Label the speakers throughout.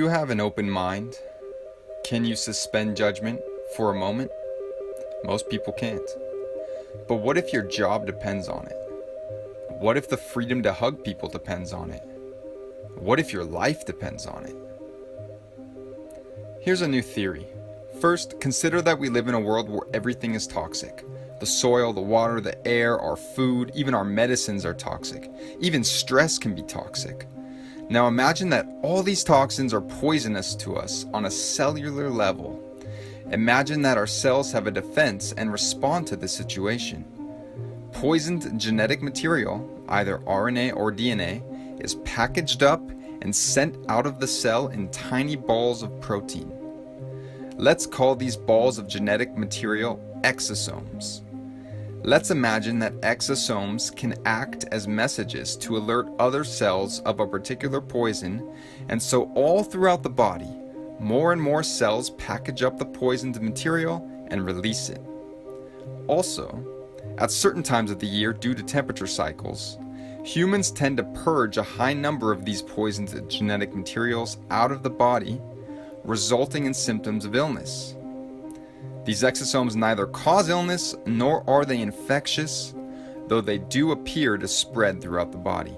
Speaker 1: have an open mind? Can you suspend judgment for a moment? Most people can't. But what if your job depends on it? What if the freedom to hug people depends on it? What if your life depends on it? Here's a new theory. First, consider that we live in a world where everything is toxic. The soil, the water, the air, our food, even our medicines are toxic. Even stress can be toxic. Now imagine that all these toxins are poisonous to us on a cellular level. Imagine that our cells have a defense and respond to this situation. Poisoned genetic material, either RNA or DNA, is packaged up and sent out of the cell in tiny balls of protein. Let's call these balls of genetic material exosomes. Let's imagine that exosomes can act as messages to alert other cells of a particular poison, and so all throughout the body, more and more cells package up the poisoned material and release it. Also, at certain times of the year due to temperature cycles, humans tend to purge a high number of these poisoned genetic materials out of the body, resulting in symptoms of illness. These exosomes neither cause illness nor are they infectious, though they do appear to spread throughout the body.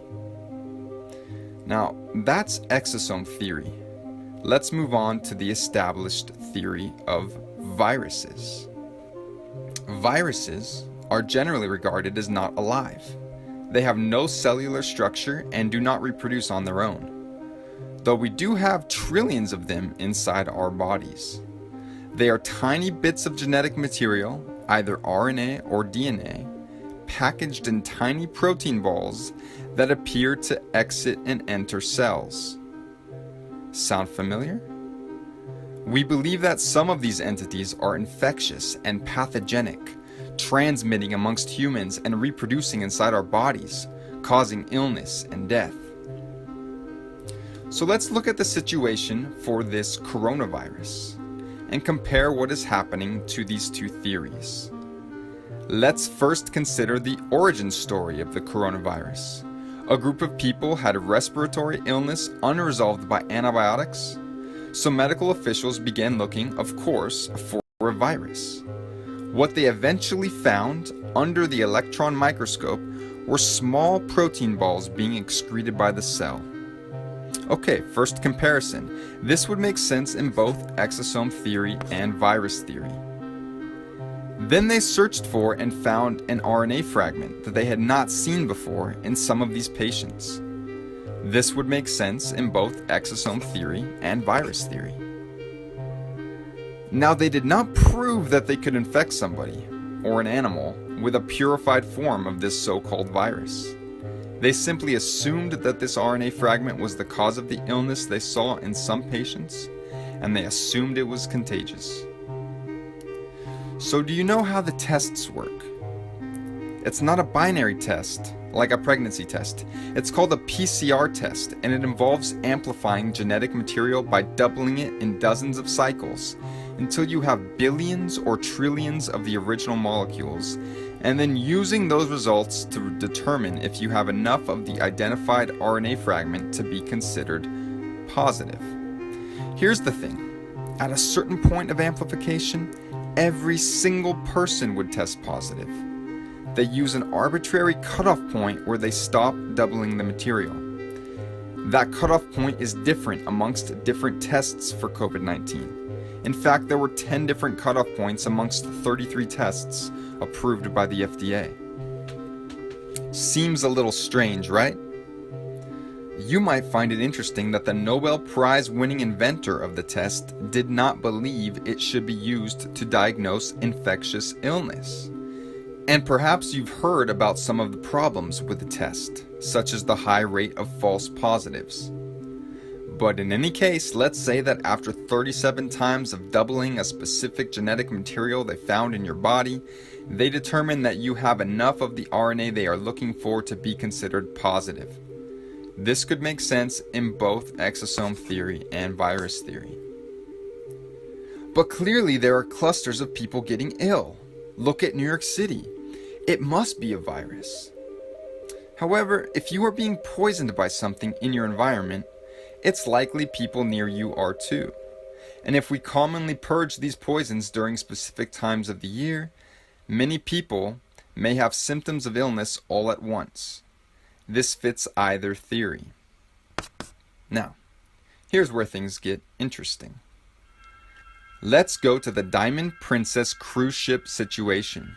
Speaker 1: Now, that's exosome theory. Let's move on to the established theory of viruses. Viruses are generally regarded as not alive. They have no cellular structure and do not reproduce on their own, though we do have trillions of them inside our bodies. They are tiny bits of genetic material, either RNA or DNA, packaged in tiny protein balls that appear to exit and enter cells. Sound familiar? We believe that some of these entities are infectious and pathogenic, transmitting amongst humans and reproducing inside our bodies, causing illness and death. So let's look at the situation for this coronavirus and compare what is happening to these two theories. Let's first consider the origin story of the coronavirus. A group of people had a respiratory illness unresolved by antibiotics, so medical officials began looking, of course, for a virus. What they eventually found under the electron microscope were small protein balls being excreted by the cell. Okay, first comparison. This would make sense in both exosome theory and virus theory. Then they searched for and found an RNA fragment that they had not seen before in some of these patients. This would make sense in both exosome theory and virus theory. Now, they did not prove that they could infect somebody or an animal with a purified form of this so-called virus. They simply assumed that this RNA fragment was the cause of the illness they saw in some patients, and they assumed it was contagious. So do you know how the tests work? It's not a binary test, like a pregnancy test. It's called a PCR test, and it involves amplifying genetic material by doubling it in dozens of cycles until you have billions or trillions of the original molecules, and then using those results to determine if you have enough of the identified RNA fragment to be considered positive. Here's the thing. At a certain point of amplification, every single person would test positive. They use an arbitrary cutoff point where they stop doubling the material. That cutoff point is different amongst different tests for COVID-19. In fact, there were 10 different cutoff points amongst the 33 tests approved by the FDA. Seems a little strange, right? You might find it interesting that the Nobel Prize winning inventor of the test did not believe it should be used to diagnose infectious illness. And perhaps you've heard about some of the problems with the test, such as the high rate of false positives. But in any case, let's say that after 37 times of doubling a specific genetic material they found in your body, they determine that you have enough of the RNA they are looking for to be considered positive. This could make sense in both exosome theory and virus theory. But clearly there are clusters of people getting ill. Look at New York City. It must be a virus. However, if you are being poisoned by something in your environment, it's likely people near you are too. And if we commonly purge these poisons during specific times of the year, many people may have symptoms of illness all at once. This fits either theory. Now, here's where things get interesting. Let's go to the Diamond Princess cruise ship situation.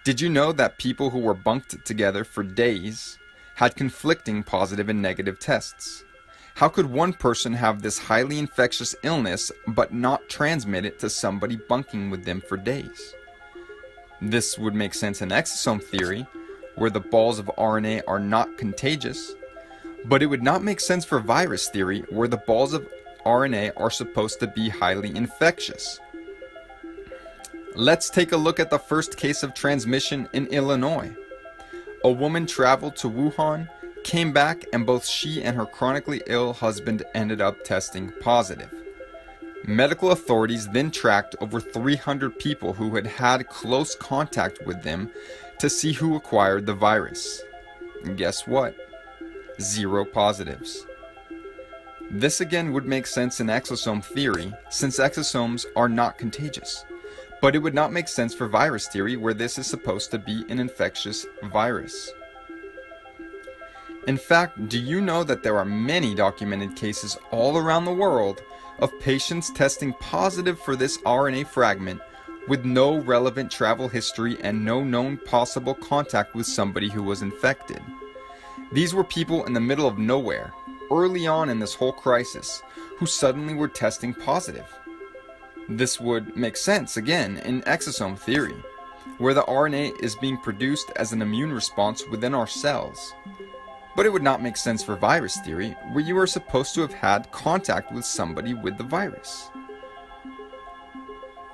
Speaker 1: Did you know that people who were bunked together for days had conflicting positive and negative tests? How could one person have this highly infectious illness but not transmit it to somebody bunking with them for days? This would make sense in exosome theory, where the balls of RNA are not contagious, but it would not make sense for virus theory, where the balls of RNA are supposed to be highly infectious. Let's take a look at the first case of transmission in Illinois. A woman traveled to Wuhan, came back, and both she and her chronically ill husband ended up testing positive. Medical authorities then tracked over 300 people who had had close contact with them to see who acquired the virus. And guess what? 0 positives. This again would make sense in exosome theory, since exosomes are not contagious. But it would not make sense for virus theory, where this is supposed to be an infectious virus. In fact, do you know that there are many documented cases all around the world of patients testing positive for this RNA fragment with no relevant travel history and no known possible contact with somebody who was infected? These were people in the middle of nowhere, early on in this whole crisis, who suddenly were testing positive. This would make sense, again, in exosome theory, where the RNA is being produced as an immune response within our cells. But it would not make sense for virus theory, where you are supposed to have had contact with somebody with the virus.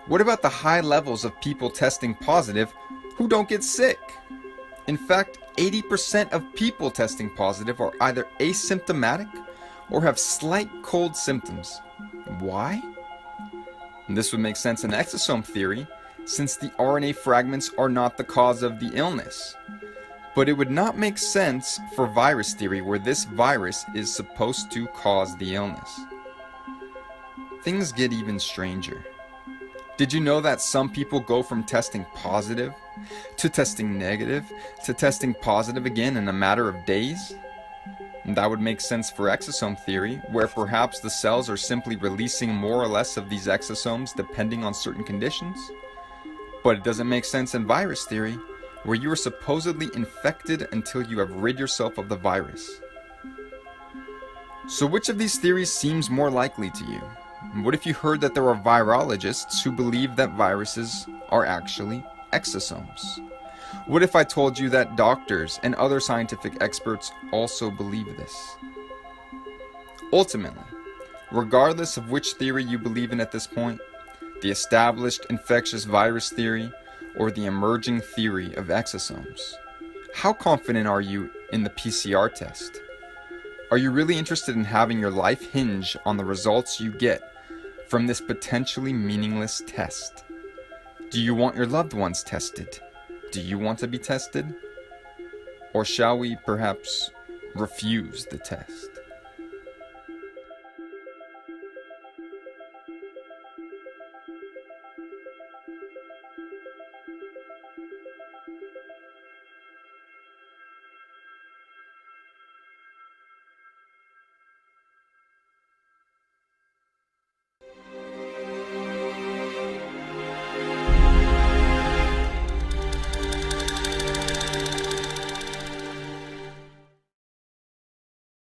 Speaker 1: What about the high levels of people testing positive who don't get sick? In fact, 80% of people testing positive are either asymptomatic or have slight cold symptoms. Why? This would make sense in exosome theory, since the RNA fragments are not the cause of the illness. But it would not make sense for virus theory, where this virus is supposed to cause the illness. Things get even stranger. Did you know that some people go from testing positive to testing negative to testing positive again in a matter of days? And that would make sense for exosome theory, where perhaps the cells are simply releasing more or less of these exosomes depending on certain conditions. But it doesn't make sense in virus theory, where you are supposedly infected until you have rid yourself of the virus. So which of these theories seems more likely to you? What if you heard that there are virologists who believe that viruses are actually exosomes? What if I told you that doctors and other scientific experts also believe this? Ultimately, regardless of which theory you believe in at this point, the established infectious virus theory or the emerging theory of exosomes, how confident are you in the PCR test? Are you really interested in having your life hinge on the results you get from this potentially meaningless test? Do you want your loved ones tested? Do you want to be tested? Or shall we perhaps refuse the test?